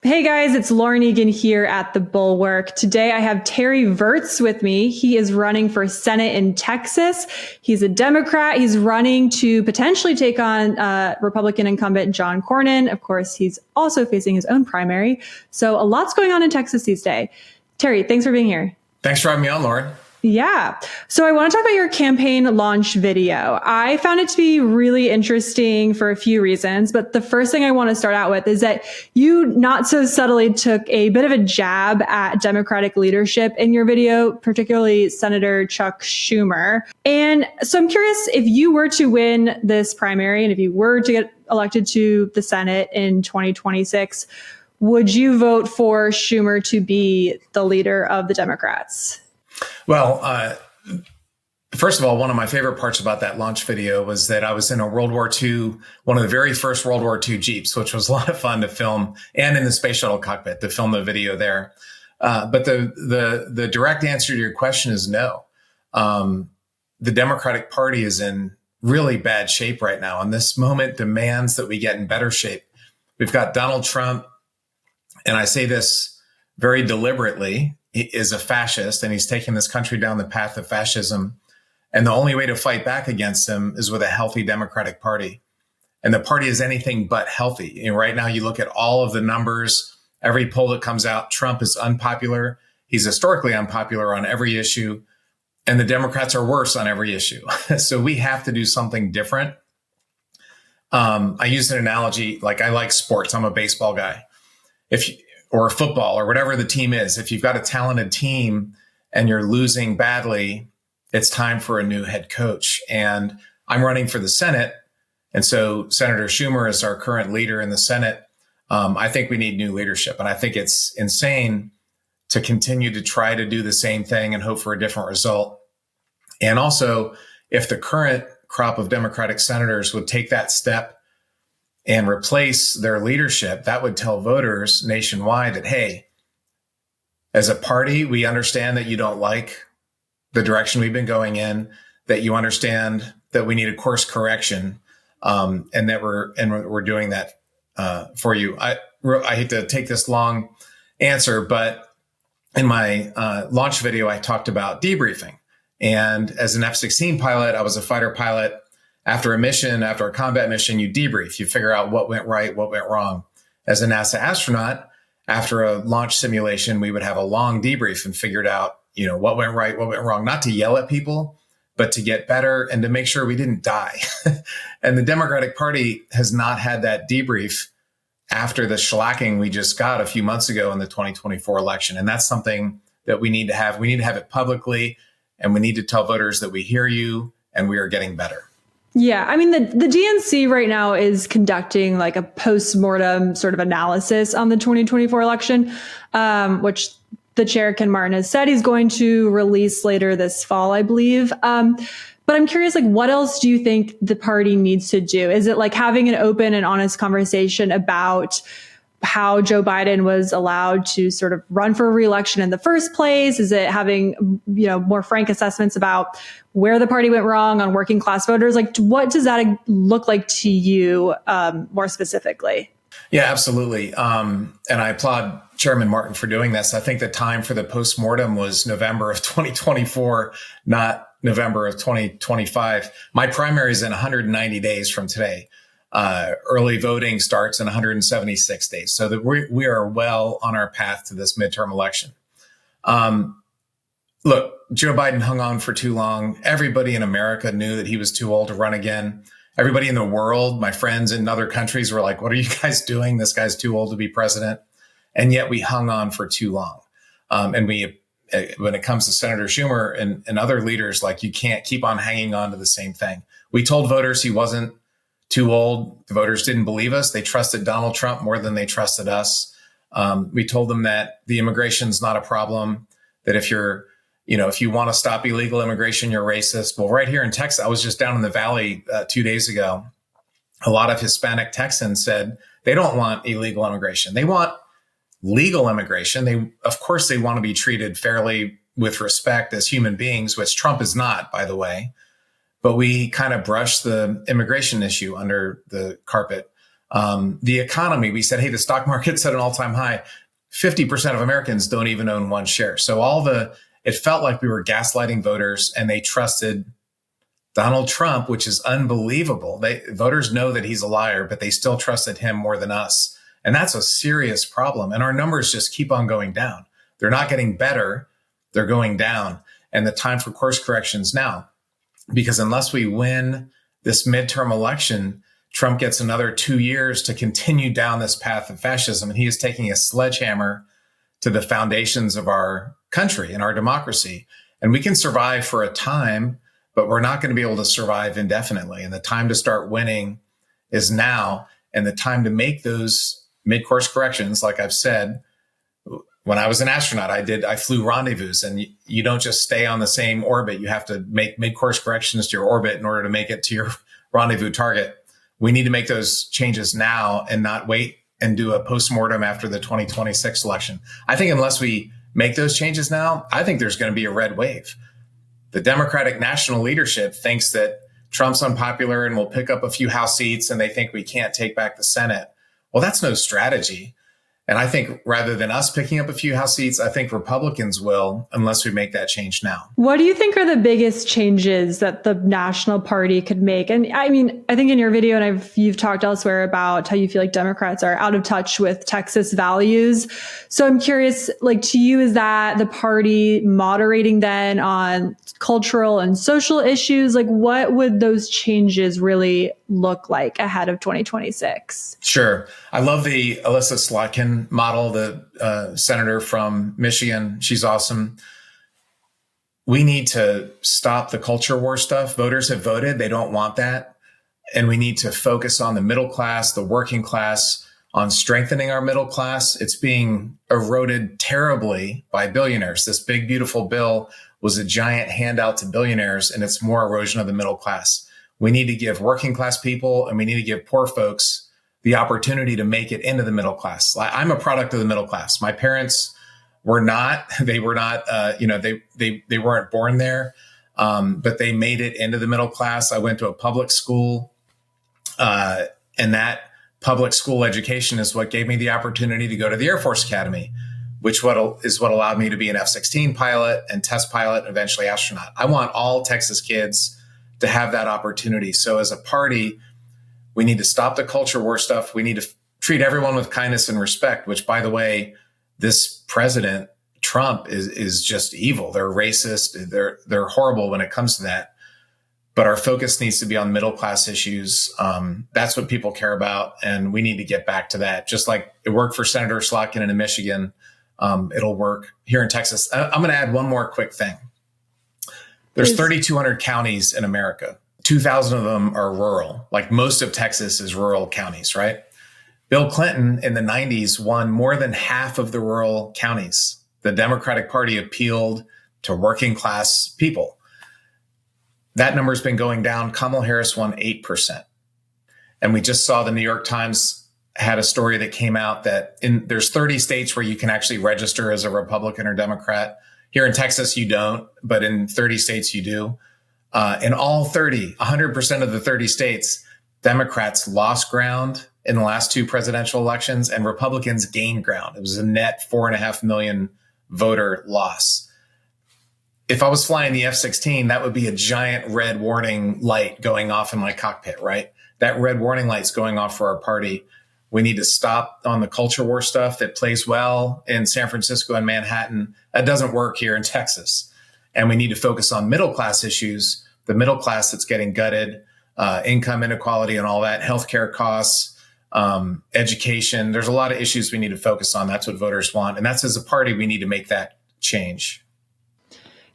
Hey guys, it's Lauren Egan here at the Bulwark. Today I have Terry Virts with me. He is running for Senate in Texas. He's a Democrat. He's running to potentially take on Republican incumbent John Cornyn. Of course, he's also facing his own primary. So a lot's going on in Texas these days. Terry, thanks for being here. Thanks for having me on, Lauren. Yeah. So I want to talk about your campaign launch video. I found it to be really interesting for a few reasons, but the first thing I want to start out with is that you not so subtly took a bit of a jab at Democratic leadership in your video, particularly Senator Chuck Schumer. And so I'm curious, if you were to win this primary and if you were to get elected to the Senate in 2026, would you vote for Schumer to be the leader of the Democrats? Well, first of all, one of my favorite parts about that launch video was that I was in a World War II, one of the very first World War II Jeeps, which was a lot of fun to film, and in the space shuttle cockpit to film the video there. But the direct answer to your question is no. The Democratic Party is in really bad shape right now, and this moment demands that we get in better shape. We've got Donald Trump, and I say this very deliberately, he is a fascist, and he's taking this country down the path of fascism. And the only way to fight back against him is with a healthy Democratic Party. And the party is anything but healthy. And right now, you look at all of the numbers, every poll that comes out, Trump is unpopular. He's historically unpopular on every issue. And the Democrats are worse on every issue. So we have to do something different. I use an analogy, like I like sports. I'm a baseball guy. Or football or whatever the team is. If you've got a talented team and you're losing badly, it's time for a new head coach. And I'm running for the Senate. And so Senator Schumer is our current leader in the Senate. I think we need new leadership. And I think it's insane to continue to try to do the same thing and hope for a different result. And also, if the current crop of Democratic senators would take that step and replace their leadership, that would tell voters nationwide that, hey, as a party, we understand that you don't like the direction we've been going in, that you understand that we need a course correction, and that we're doing that for you. I hate to take this long answer, but in my launch video, I talked about debriefing. And as an F-16 pilot, I was a fighter pilot. After a combat mission, you debrief. You figure out what went right, what went wrong. As a NASA astronaut, after a launch simulation, we would have a long debrief and figured out, what went right, what went wrong, not to yell at people, but to get better and to make sure we didn't die. And the Democratic Party has not had that debrief after the shellacking we just got a few months ago in the 2024 election. And that's something that we need to have. We need to have it publicly, and we need to tell voters that we hear you and we are getting better. Yeah, I mean, the DNC right now is conducting like a post-mortem sort of analysis on the 2024 election, which the chair, Ken Martin, has said he's going to release later this fall, I believe. But I'm curious, like, what else do you think the party needs to do? Is it like having an open and honest conversation about how Joe Biden was allowed to sort of run for re-election in the first place? Is it having, more frank assessments about where the party went wrong on working class voters? Like, what does that look like to you more specifically? Yeah, absolutely. And I applaud Chairman Martin for doing this. I think the time for the postmortem was November of 2024, not November of 2025. My primary is in 190 days from today. Early voting starts in 176 days. So that we are well on our path to this midterm election. Look, Joe Biden hung on for too long. Everybody in America knew that he was too old to run again. Everybody in the world, my friends in other countries, were like, what are you guys doing? This guy's too old to be president. And yet we hung on for too long. And when it comes to Senator Schumer and other leaders, like, you can't keep on hanging on to the same thing. We told voters he wasn't too old. The voters didn't believe us. They trusted Donald Trump more than they trusted us. We told them that the immigration's not a problem, that if you want to stop illegal immigration, you're racist. Well, right here in Texas, I was just down in the Valley 2 days ago. A lot of Hispanic Texans said they don't want illegal immigration. They want legal immigration. Of course, they want to be treated fairly with respect as human beings, which Trump is not, by the way. But we kind of brushed the immigration issue under the carpet. The economy, we said, hey, the stock market's at an all-time high. 50% of Americans don't even own one share. So it felt like we were gaslighting voters, and they trusted Donald Trump, which is unbelievable. Voters know that he's a liar, but they still trusted him more than us. And that's a serious problem. And our numbers just keep on going down. They're not getting better. They're going down. And the time for course corrections now, because unless we win this midterm election, Trump gets another 2 years to continue down this path of fascism. And he is taking a sledgehammer to the foundations of our country and our democracy. And we can survive for a time, but we're not going to be able to survive indefinitely. And the time to start winning is now. And the time to make those mid-course corrections, like I've said, when I was an astronaut, I flew rendezvous, and you don't just stay on the same orbit. You have to make mid-course corrections to your orbit in order to make it to your rendezvous target. We need to make those changes now and not wait and do a postmortem after the 2026 election. I think unless we make those changes now, I think there's going to be a red wave. The Democratic national leadership thinks that Trump's unpopular and will pick up a few House seats, and they think we can't take back the Senate. Well, that's no strategy. And I think rather than us picking up a few House seats, I think Republicans will, unless we make that change now. What do you think are the biggest changes that the National Party could make? And I mean, I think in your video, and you've talked elsewhere about how you feel like Democrats are out of touch with Texas values. So I'm curious, like, to you, is that the party moderating then on cultural and social issues? Like, what would those changes really look like ahead of 2026? Sure. I love the Alyssa Slotkin model, the senator from Michigan. She's awesome. We need to stop the culture war stuff. Voters have voted. They don't want that. And we need to focus on the middle class, the working class, on strengthening our middle class. It's being eroded terribly by billionaires. This big, beautiful bill was a giant handout to billionaires, and it's more erosion of the middle class. We need to give working class people, and we need to give poor folks the opportunity to make it into the middle class. I'm a product of the middle class. My parents were not, they weren't born there, but they made it into the middle class. I went to a public school, and that public school education is what gave me the opportunity to go to the Air Force Academy, which is what allowed me to be an F-16 pilot and test pilot, and eventually astronaut. I want all Texas kids to have that opportunity. So as a party, we need to stop the culture war stuff. We need to treat everyone with kindness and respect, which, by the way, this president, Trump, is just evil. They're racist. They're horrible when it comes to that. But our focus needs to be on middle class issues. That's what people care about. And we need to get back to that. Just like it worked for Senator Slotkin in Michigan, it'll work here in Texas. I'm going to add one more quick thing. There's 3,200 counties in America. 2,000 of them are rural. Like most of Texas is rural counties, right? Bill Clinton in the 90s won more than half of the rural counties. The Democratic Party appealed to working class people. That number's been going down. Kamala Harris won 8%. And we just saw the New York Times had a story that came out that there's 30 states where you can actually register as a Republican or Democrat. Here in Texas, you don't, but in 30 states, you do. In all 100% of the 30 states, Democrats lost ground in the last two presidential elections, and Republicans gained ground. It was a net 4.5 million voter loss. If I was flying the F-16, that would be a giant red warning light going off in my cockpit, right? That red warning light's going off for our party. We need to stop on the culture war stuff that plays well in San Francisco and Manhattan. That doesn't work here in Texas. And we need to focus on middle class issues, the middle class that's getting gutted, income inequality and all that, healthcare costs, education. There's a lot of issues we need to focus on. That's what voters want. And that's, as a party, we need to make that change.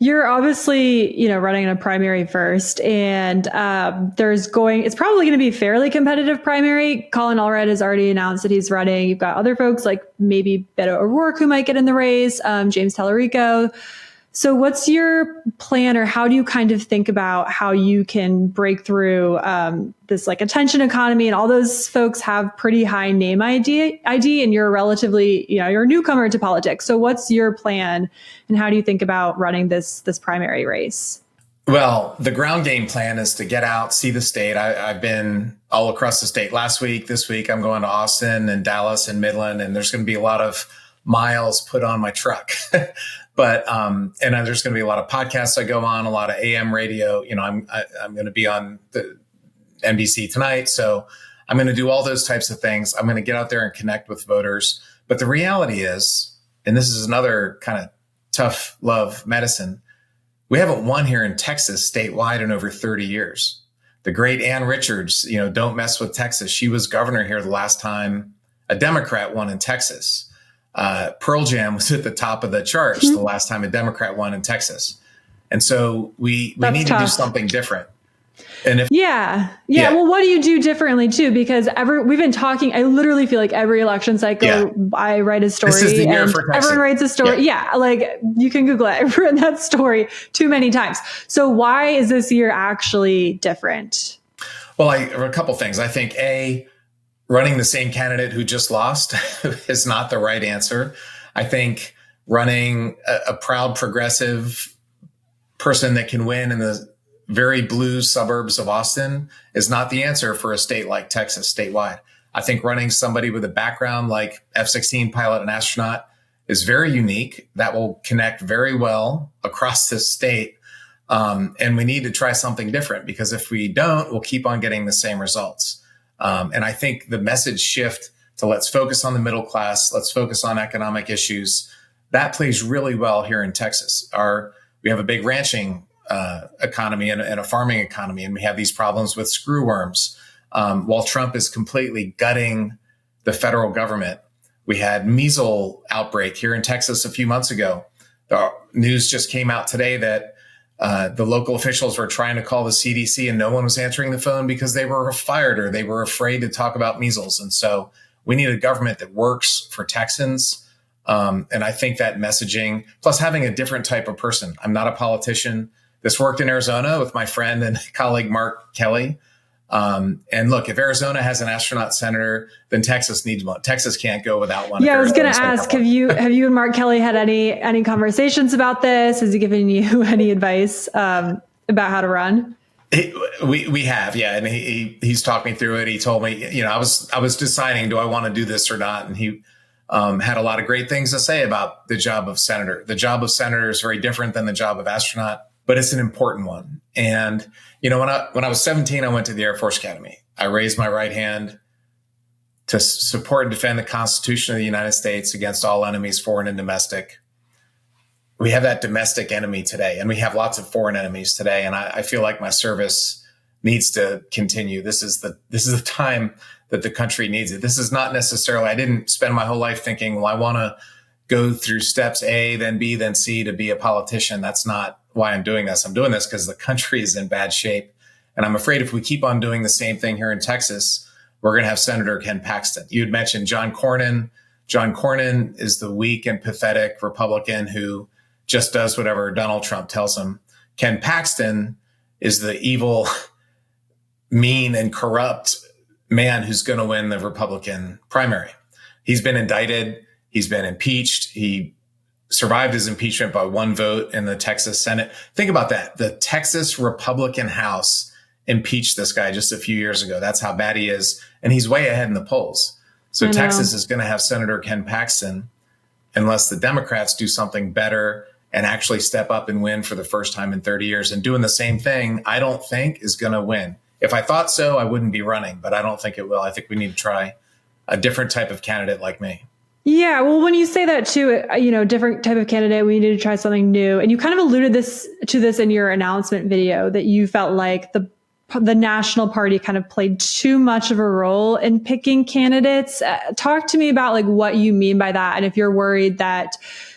You're obviously, running in a primary first, and it's probably going to be a fairly competitive primary. Colin Allred has already announced that he's running. You've got other folks like maybe Beto O'Rourke who might get in the race, James Tallarico. So what's your plan, or how do you kind of think about how you can break through this like attention economy, and all those folks have pretty high name ID, and you're relatively, you're a newcomer to politics. So what's your plan, and how do you think about running this primary race? Well, the ground game plan is to get out, see the state. I've been all across the state last week. This week, I'm going to Austin and Dallas and Midland, and there's going to be a lot of miles put on my truck. But and there's going to be a lot of podcasts I go on, a lot of AM radio. You know, I'm going to be on the NBC tonight, so I'm going to do all those types of things. I'm going to get out there and connect with voters. But the reality is, and this is another kind of tough love medicine, we haven't won here in Texas statewide in over 30 years. The great Ann Richards, you know, don't mess with Texas. She was governor here the last time a Democrat won in Texas. Pearl Jam was at the top of the charts the last time a Democrat won in Texas. And so we need to do something different. And if yeah. Well, what do you do differently too? Because we've been talking, I literally feel like every election cycle, I write a story. This is the year for Texas. Everyone writes a story. Yeah. Like you can Google it. I've written that story too many times. So why is this year actually different? Well, a couple things. I think running the same candidate who just lost is not the right answer. I think running a proud progressive person that can win in the very blue suburbs of Austin is not the answer for a state like Texas statewide. I think running somebody with a background like F-16 pilot and astronaut is very unique. That will connect very well across this state. And we need to try something different, because if we don't, we'll keep on getting the same results. And I think the message shift to let's focus on the middle class, let's focus on economic issues, that plays really well here in Texas. We have a big ranching economy and a farming economy, and we have these problems with screwworms. While Trump is completely gutting the federal government, we had measles outbreak here in Texas a few months ago. The news just came out today that the local officials were trying to call the CDC and no one was answering the phone because they were fired or they were afraid to talk about measles. And so we need a government that works for Texans. And I think that messaging, plus having a different type of person. I'm not a politician. This worked in Arizona with my friend and colleague, Mark Kelly. And look, if Arizona has an astronaut senator, then Texas needs one. Texas can't go without one. Yeah, I was going to ask, have you and Mark Kelly had any conversations about this? Has he given you any advice about how to run? We have, yeah. And he's talked me through it. He told me, you know, I was deciding, do I want to do this or not? And he had a lot of great things to say about the job of senator. The job of senator is very different than the job of astronaut, but it's an important one. And, you know, when I was 17, I went to the Air Force Academy. I raised my right hand to support and defend the Constitution of the United States against all enemies, foreign and domestic. We have that domestic enemy today, and we have lots of foreign enemies today. And I feel like my service needs to continue. This is the time that the country needs it. This is not necessarily, I didn't spend my whole life thinking, well, I want to go through steps A, then B, then C to be a politician. That's not why I'm doing this. I'm doing this because the country is in bad shape. And I'm afraid if we keep on doing the same thing here in Texas, we're going to have Senator Ken Paxton. You had mentioned John Cornyn. John Cornyn is the weak and pathetic Republican who just does whatever Donald Trump tells him. Ken Paxton is the evil, mean, and corrupt man who's going to win the Republican primary. He's been indicted. He's been impeached. He survived his impeachment by one vote in the Texas Senate. Think about that. The Texas Republican House impeached this guy just a few years ago. That's how bad he is. And he's way ahead in the polls. So Texas is going to have Senator Ken Paxton unless the Democrats do something better and actually step up and win for the first time in 30 years. And doing the same thing, I don't think is going to win. If I thought so, I wouldn't be running, but I don't think it will. I think we need to try a different type of candidate like me. Yeah, well, when you say that too, you know, different type of candidate, we need to try something new. And you kind of alluded to this in your announcement video, that you felt like the national party kind of played too much of a role in picking candidates. Talk to me about like what you mean by that, and if you're worried that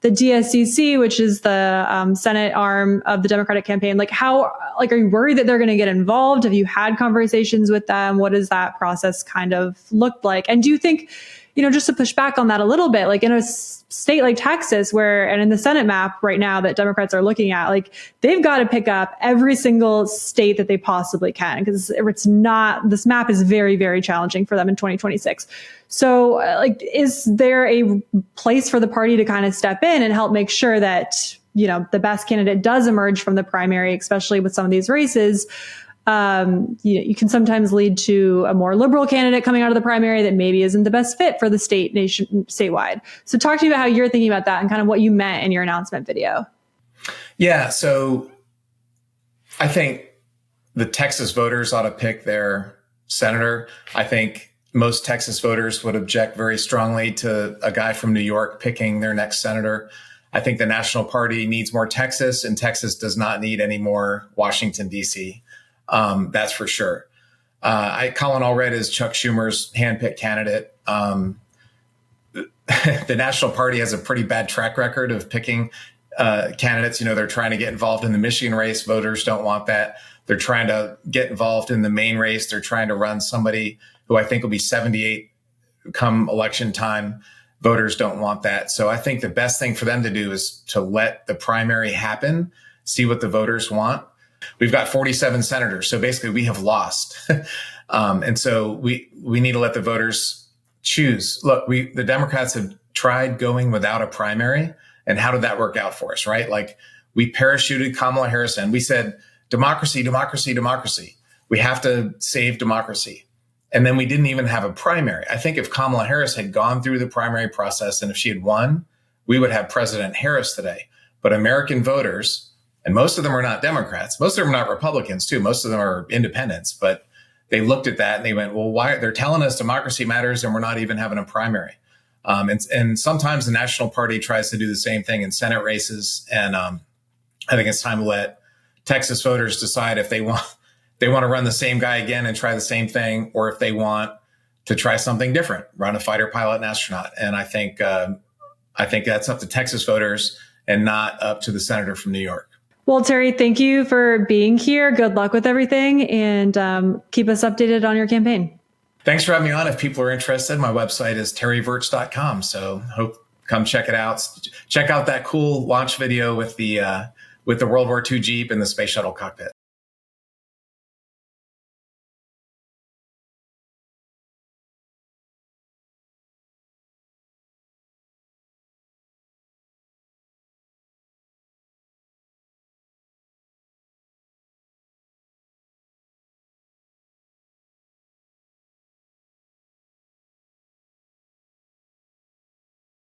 the DSCC, which is the Senate arm of the Democratic campaign, are you worried that they're going to get involved? Have you had conversations with them? What does that process kind of look like? And do you think, you know, just to push back on that a little bit, like in a state like Texas and in the Senate map right now that Democrats are looking at, like they've got to pick up every single state that they possibly can, because this map is very, very challenging for them in 2026. So is there a place for the party to kind of step in and help make sure that the best candidate does emerge from the primary, especially with some of these races, you can sometimes lead to a more liberal candidate coming out of the primary that maybe isn't the best fit for the statewide. So talk to me about how you're thinking about that and kind of what you meant in your announcement video. Yeah. So I think the Texas voters ought to pick their senator. I think most Texas voters would object very strongly to a guy from New York picking their next senator. I think the National Party needs more Texas, and Texas does not need any more Washington, D.C. That's for sure. Colin Allred is Chuck Schumer's handpicked candidate. The National Party has a pretty bad track record of picking candidates. They're trying to get involved in the Michigan race. Voters don't want that. They're trying to get involved in the Maine race. They're trying to run somebody who I think will be 78 come election time. Voters don't want that. So I think the best thing for them to do is to let the primary happen, see what the voters want. We've got 47 senators. So basically we have lost. And so we need to let the voters choose. Look, the Democrats have tried going without a primary. And how did that work out for us, right? Like, we parachuted Kamala Harris in. We said, democracy, democracy, democracy. We have to save democracy. And then we didn't even have a primary. I think if Kamala Harris had gone through the primary process and if she had won, we would have President Harris today. But American voters, and most of them are not Democrats, most of them are not Republicans too, most of them are independents, but they looked at that and they went, well, why? They're telling us democracy matters and we're not even having a primary. And sometimes the National Party tries to do the same thing in Senate races. And I think it's time to let Texas voters decide if they want to run the same guy again and try the same thing, or if they want to try something different, run a fighter pilot and astronaut. And I think that's up to Texas voters and not up to the senator from New York. Well, Terry, thank you for being here. Good luck with everything, and keep us updated on your campaign. Thanks for having me on. If people are interested, my website is terryvirts.com. So come check it out. Check out that cool launch video with the World War II Jeep and the space shuttle cockpit.